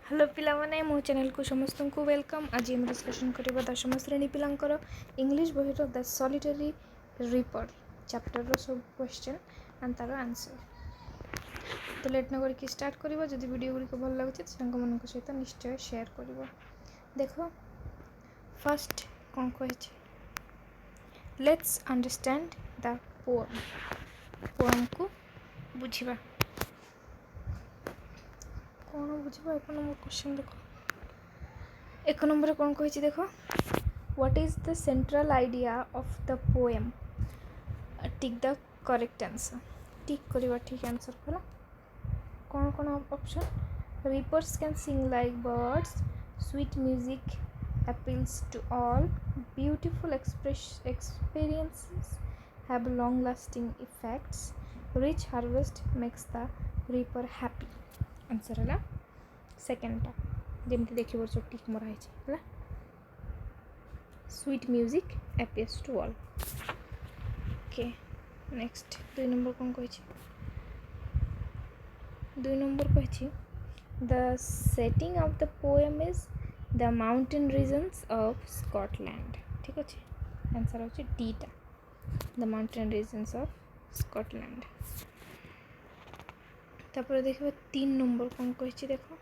Hello पिलामाने मो channel को समस्त को वेलकम। आज हम डिस्कशन करबा दशम श्रेणी पिलांकर इंग्लिश बही द सॉलिटरी रिपर चैप्टर रो सब क्वेश्चन एंड तार आंसर। तो लेट न करके स्टार्ट करबा। जदि वीडियो गुडी को भल लागुछि संग मन को सहित निश्चय शेयर करबा। देखो फर्स्ट कोन कहछि, let's understand the poem. Poem को बुझिबा कौन बुझा। एक नंबर क्वेश्चन देखो, एक नंबर कौन कही देखो, what is the central idea of the poem. Tick the correct answer. Tick करवा ठीक आंसर करा। कौन कौन option, reapers can sing like birds, sweet music appeals to all, beautiful experiences have long lasting effects, rich harvest makes the reaper happy। Answer है सेकेंडटा जमी देखिए tick मरा है, sweet music appeals to all। Okay next दुई number कौन कही, दुई नंबर कही the setting of the poem is the mountain regions of Scotland. ठीक अच्छे, आंसर होची डीटा, the mountain regions of Scotland. तापर देखो तीन नंबर कौन कही देखो,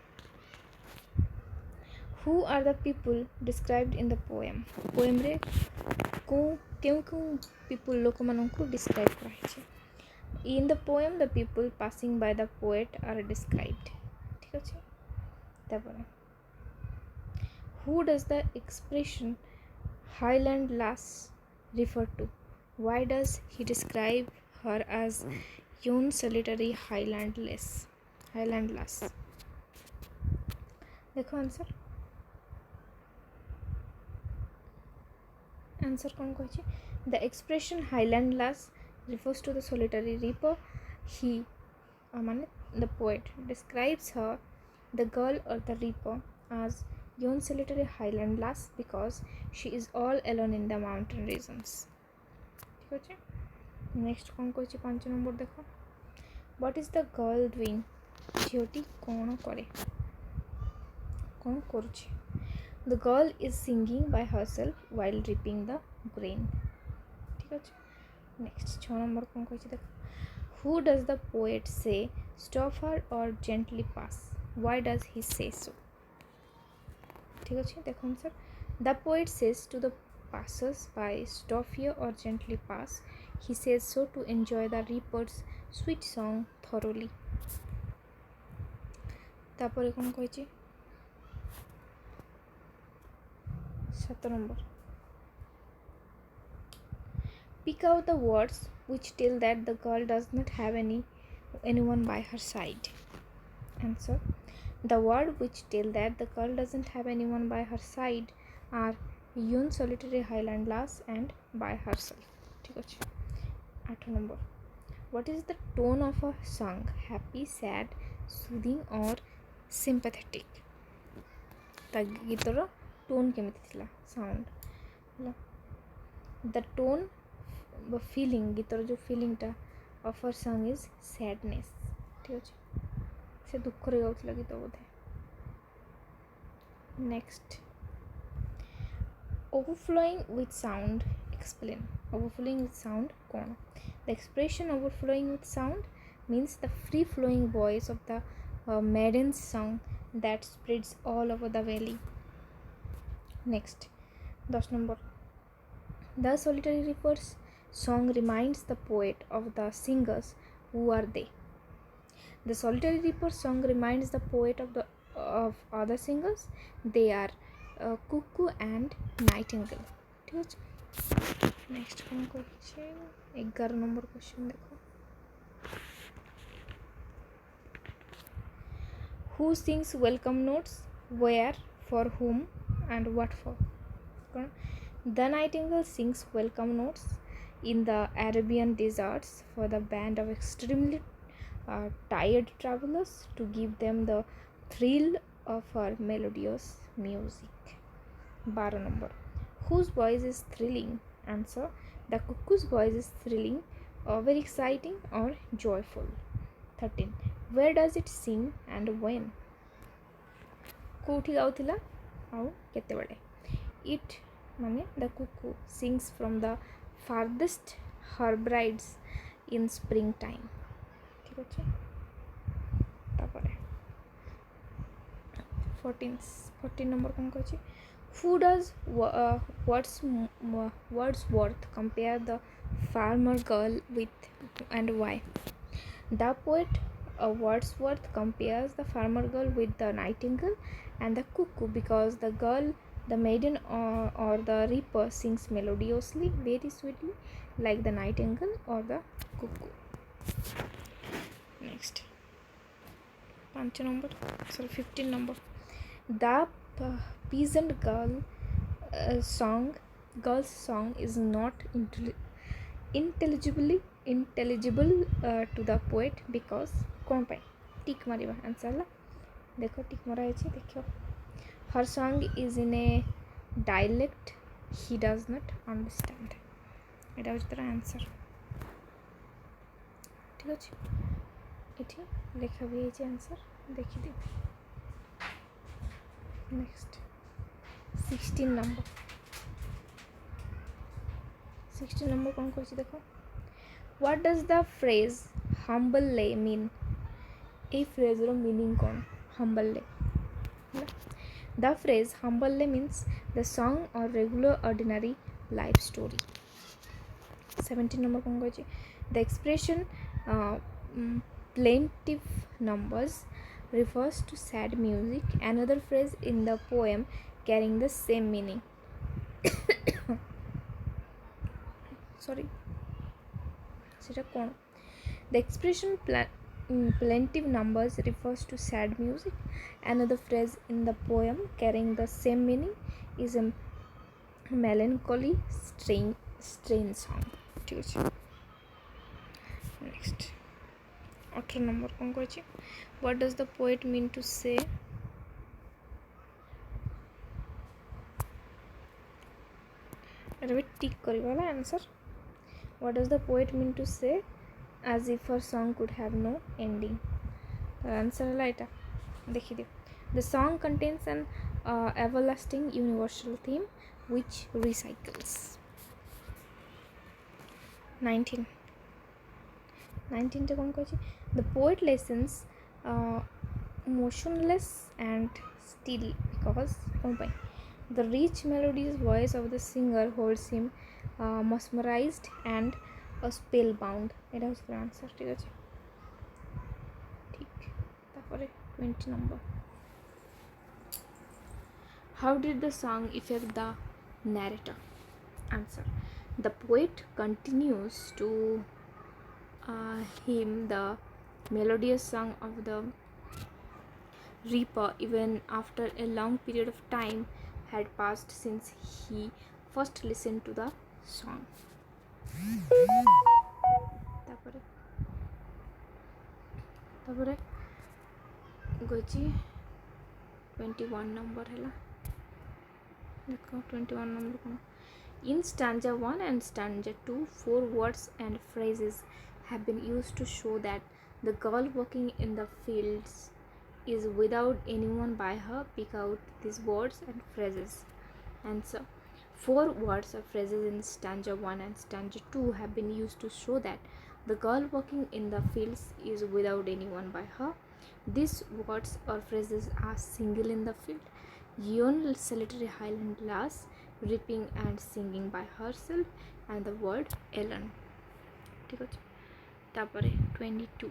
who are the people described in the poem. Poem रे क्यों पीपुल लोक मान को डिस्क्राइब कराई। In the poem the people passing by the poet are described. ठीक अच्छे, तापर who does the expression Highland lass refer to? Why does he describe her as yon solitary Highland lass? देखो answer, answer कौन कही, the expression Highland lass refers to the solitary reaper। he माने the poet describes her, the girl or the reaper, as yon solitary Highland lass because she is all alone in the mountain regions। ठीक अच्छे, next कौन कही पांच नंबर देखो, what is the girl doing. झीटी कौन करे, कौन करुछि। The girl is singing by herself while reaping the grain. ठीक अच्छे, नेक्स्ट 6 नंबर कौन कही देखो, who does the poet say stop her or gently pass. Why does he say so. ठीक अच्छे, देखो answer, the poet says to the passers by stop here or gently pass। he says so to enjoy the reaper's sweet song thoroughly। तापर कौन कही 7 number, pick out the words which tell that the girl does not have anyone by her side। answer, the word which tell that the girl doesn't have anyone by her side are yon solitary Highland lass and by herself। ठीक अच्छे, 8 number, what is the tone of a song, happy, sad, soothing or sympathetic। ता गीतर tone केमिति थिला, sound, the tone feeling, गीतर जो फीलिंगटा of her song is sadness. ठीक अच्छे, से दुख रे गाउथला गीत बोधे। Next, overflowing with sound, explain। overflowing with sound कौन। the expression overflowing with sound means the free flowing voice of the maiden's song that spreads all over the valley। next 10 number, the solitary reaper's song reminds the poet of the singers। who are they। the solitary reaper's song reminds the poet of other singers। they are cuckoo and nightingale। ठीक है, next कौन कही 11 number question देखो, who sings welcome notes, where, for whom and what for। the nightingale sings welcome notes in the Arabian deserts for the band of extremely tired travelers to give them the thrill of her melodious music। 12 number, whose voice is thrilling। answer, the cuckoo's voice is thrilling, very exciting or joyful। 13, where does it sing and when। कोठी गाउथिला आउ केतेबेले it माने the cuckoo sings from the farthest Hebrides in spring time ठीक अच्छे तापर 14 number कौन कहछि who does Wordsworth compare the farmer girl with and why the poet Wordsworth compares the farmer girl with the nightingale and the cuckoo because the girl the maiden or the reaper sings melodiously very sweetly like the nightingale or the cuckoo next 5 number sorry 15 number the peasant girl's song is not intelligible to the poet because कौन पाई टिक मारिबा answer ला देखो टिक मरा है देखो her song is in a dialect he does not understand এটা হচ্ছে তার answer ঠিক আছে এটি লেখা भी है आंसर देखि दे next 16 number 16 number कौन कहछि देखो what does the phrase humble lay mean A phrase row meaning कौन humble lay the phrase humble lay means the song or regular ordinary life story 17 number कौन कहछि the expression plaintive numbers refers to sad music another phrase in the poem carrying the same meaning sorry seta kon the expression plaintive numbers refers to sad music another phrase in the poem carrying the same meaning is a melancholy strain song ठीक है next 18 number कौन कहछि what does the poet mean to say tick करवाला answer what does the poet mean to say as if her song could have no ending answer है एटा देखि दियो the song contains an everlasting universal theme which recycles 19 टे कौन कहछि the poet listens motionless and still because कौन पाई the rich melodious voice of the singer holds him mesmerized and spellbound এটা হচ্ছে answer ঠিক আছে ঠিক তারপরে 20 number how did the song affect the narrator answer the poet continues to hymn the melodious song of the reaper even after a long period of time had passed since he first listened to the song तापरे गोची 21 number है देखो 21 number कौन in stanza 1 and stanza 2 4 words and phrases have been used to show that the girl working in the fields is without anyone by her pick out these words and phrases answer 4 words or phrases in stanza 1 and stanza 2 have been used to show that the girl working in the fields is without anyone by her these words or phrases are single in the field yon solitary highland lass reaping and singing by herself and the word alone ठीक है तापरे 22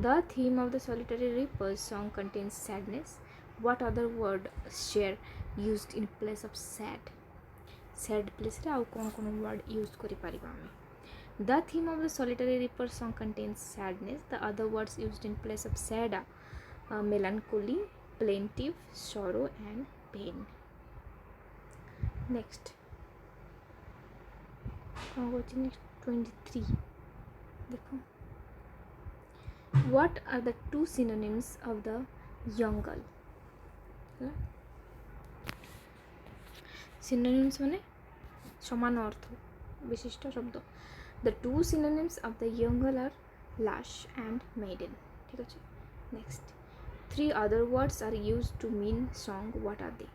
the theme of the solitary reaper's song contains sadness what other word share used in place of sad place रे आउ कोन word use करि परिबा हम the theme of the solitary reaper's song contains sadness the other words used in place of sad are melancholy plaintive sorrow and pain next 23 देखो what are the two synonyms of the young girl synonyms माने समान अर्थ विशिष्ट शब्द the two synonyms of the young girl are lush and maiden ठीक है next Three other words are used to mean song. What are they?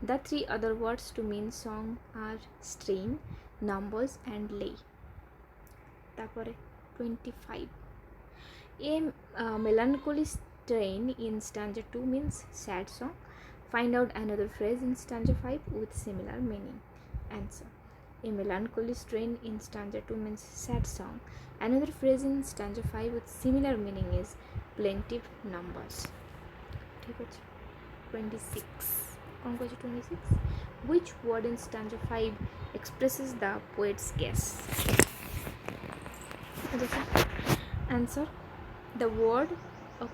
The three other words to mean song are strain, numbers, and lay. Tapore 25. A melancholy strain in stanza 2 means sad song. Find out another phrase in stanza 5 with similar meaning. Answer. A melancholy strain in stanza 2 means sad song. Another phrase in stanza 5 with similar meaning is plaintive numbers. 26. 26. Which word in stanza 5 expresses the poet's guess? Answer. The word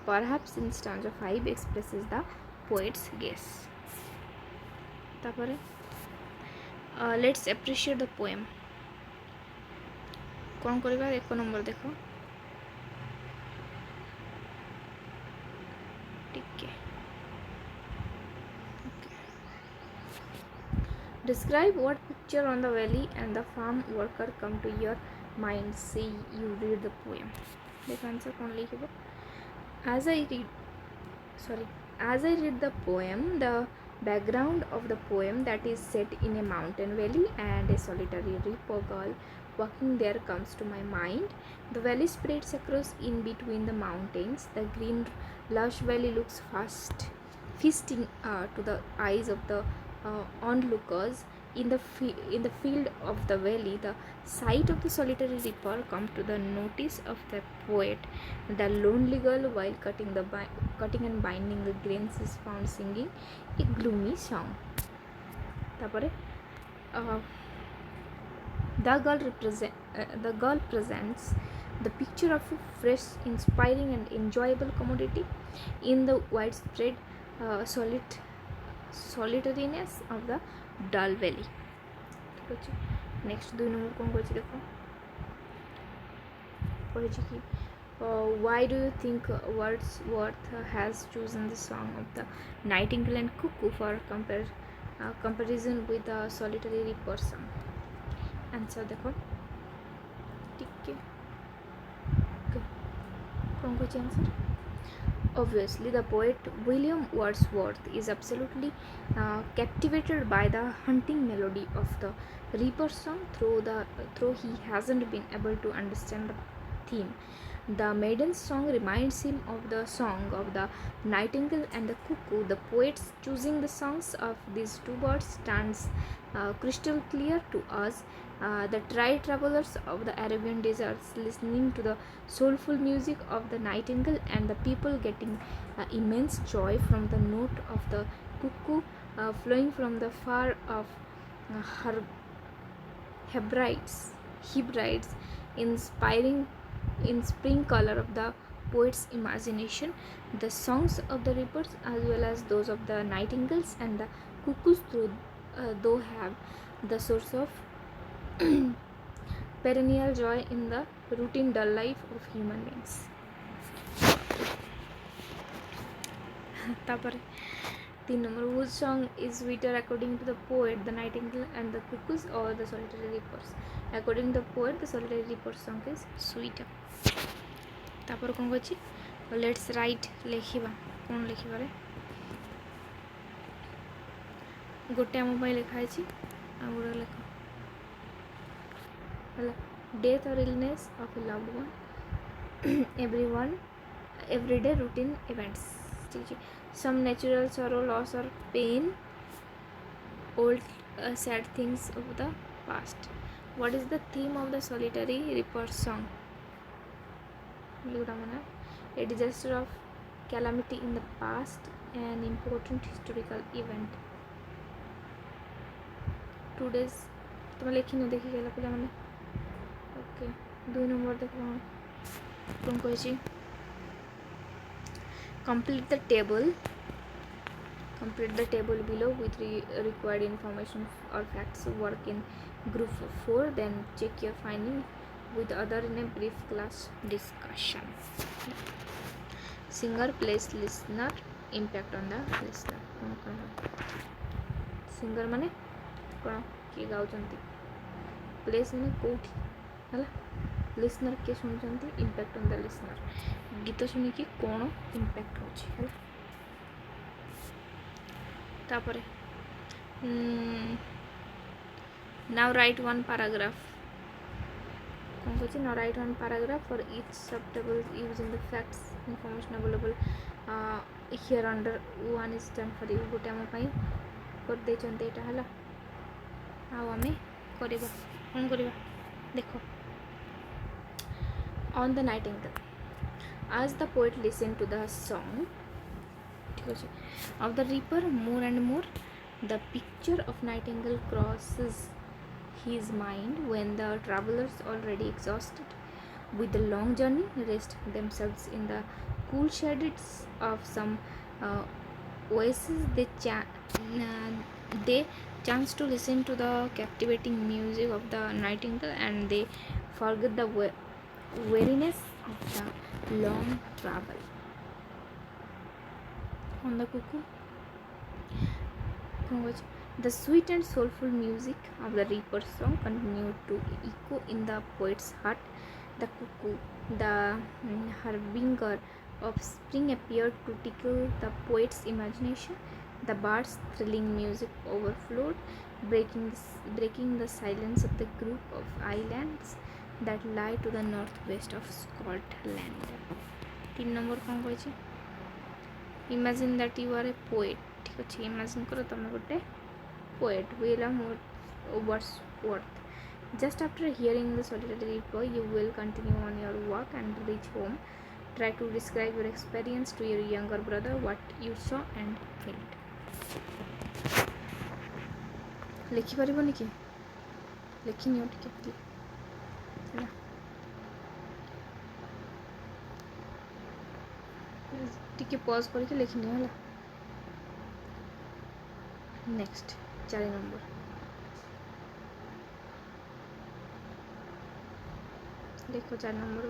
perhaps in stanza 5 expresses the poet's guess. Let's appreciate the poem. कौन करेगा? एक number देखो. ठीक है. Describe what picture on the valley and the farm worker come to your mind. Say you read the poem. देखो answer कौन लिखेगा? As I read the poem, the background of the poem that is set in a mountain valley and a solitary reaper girl walking there comes to my mind. The valley spreads across in between the mountains. The green lush valley looks feasting to the eyes of the onlookers. In the field of the valley, the sight of the solitary reaper come to the notice of the poet. The lonely girl, while cutting and binding the grains, is found singing a gloomy song. The girl presents the picture of a fresh, inspiring, and enjoyable commodity in the widespread solitariness of the dull valley. Next 2 number कौन करेছি देखो. करेছি কি? Why do you think Wordsworth has chosen the song of the nightingale and cuckoo for comparison with the solitary reaper song? Answer देखो. ठीक है. कौन करेছি answer? Obviously, the poet William Wordsworth is absolutely captivated by the haunting melody of the reaper song, though he hasn't been able to understand the theme. The maiden's song reminds him of the song of the nightingale and the cuckoo. The poet's choosing the songs of these two birds stands crystal clear to us. The travelers of the Arabian deserts listening to the soulful music of the nightingale, and the people getting immense joy from the note of the cuckoo flowing from the far off Hebrides, inspiring in spring color of the poet's imagination. The songs of the reapers as well as those of the nightingales and the cuckoos though have the source of perennial joy in the routine dull life of human beings. तापर 3 number, whose song is sweeter according to the poet, the nightingale and the cuckoos or the solitary reapers? According to the poet, the solitary reaper song is sweeter. तापर कौन कछि? Let's write लेखिबा. कौन लेखिबा रे? गोटे आम पाई लिखा है आ गोटे लेख death or illness of a loved one, everyday routine events, some natural sorrow, loss or pain, old sad things of the past. What is the theme of the solitary reaper song? A disaster of calamity in the past, an important historical event. 2 days तुम लेखिन देखी गला पिला माने. Okay 2 number देखो तुम कहिछि complete the table below with required information or facts. Work in group 4, then check your finding with other in a brief class discussion. Singer plays listener, impact on the listener. Singer माने कौन किए गाउचंती, place माने कोठी हला, listener के सुनचंती, impact on the listener, गीत सुनिकी कौन impact होची हला. तापर now write one paragraph कौन कहछि now write one paragraph for each subtable using the facts information available here under one is done for you गोटे आम कर देचंते एटा हला आ आमे करबा कौन करबा देखो on the nightingale as the poet listened to the song of the reaper more and more the picture of nightingale crosses his mind when the travelers already exhausted with the long journey rest themselves in the cool shades of some oasis they chance to listen to the captivating music of the nightingale and they forget the weariness of the long travel on the cuckoo. The sweet and soulful music of the reaper's song continued to echo in the poet's heart. The cuckoo, the harbinger of spring, appeared to tickle the poet's imagination. The bird's thrilling music overflowed, breaking the silence of the group of islands that lie to the northwest of Scotland. 3 number कौन कहछि imagine that you are a poet ठीक अच्छे imagine करो तुम गोटे poet William Wordsworth. Just after hearing the solitary reaper you will continue on your walk and reach home. Try to describe your experience to your younger brother, what you saw and felt. लिखि परिबनि कि लिखिनियो टिके ହେଲା टिके pause करके लिखिनियो होला next 4 number देखो 4 number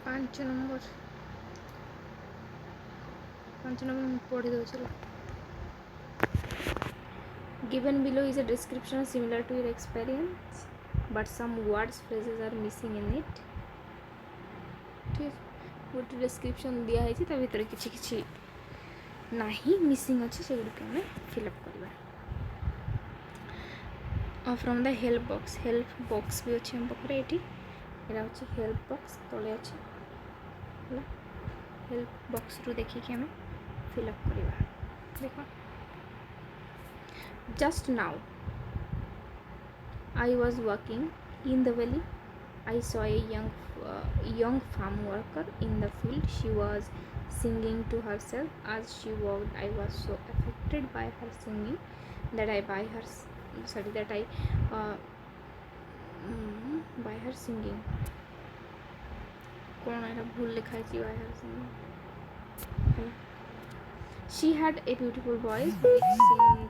5 number पढ़ी दो चलो given below is a description similar to your experience but some words phrases are missing in it ठीक गोटे डिस्क्रिप्शन दिया है ता भीतर किछि किछि नाही मिसिंग अच्छे से गुड में फिलअप करबा फ्रॉम द हेल्प बॉक्स भी अच्छे हम पकड़े एटी एरा अच्छे हेल्प बॉक्स तले अच्छे होला हेल्प बॉक्स रो देखि के हमें फिलअप करबा देखो just now I was walking in the valley. I saw a young farm worker in the field. She was singing to herself as she walked. I was so affected by her singing that I by her singing कौन है भूल लिखा है by her singing. She had a beautiful voice which seemed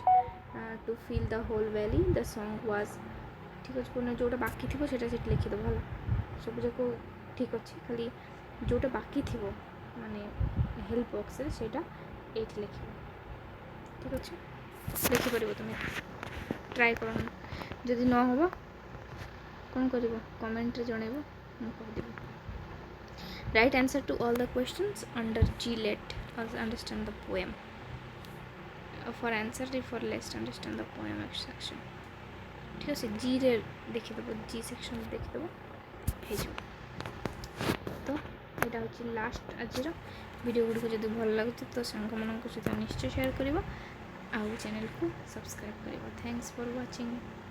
to fill the whole valley. The song was ठीक अच्छे कोन जोटा बाकी थी सेटा सेट लिखि दो भला सब जाक ठीक अच्छे खाली जोटा बाकी थी माने हेल्प बॉक्स रे सेटा एट लिखिबो ठीक अच्छे लिखि परबो तुम ट्राई करो जदि न होबो कोन करिवो कमेंट रे जणेबो हम कह देबो right answer to all the questions under जी let understand the poem for answer for let's understand the poem section ठीक है जी रे देखि दबो जी सेक्शन देखि दबो हे जो तो एटा होची लास्ट आजर वीडियो गुडी को जदि भल लागत तो संग मन को सहित निश्चय शेयर करिवो आ चैनल को सब्सक्राइब करिवो थैंक्स फॉर वाचिंग।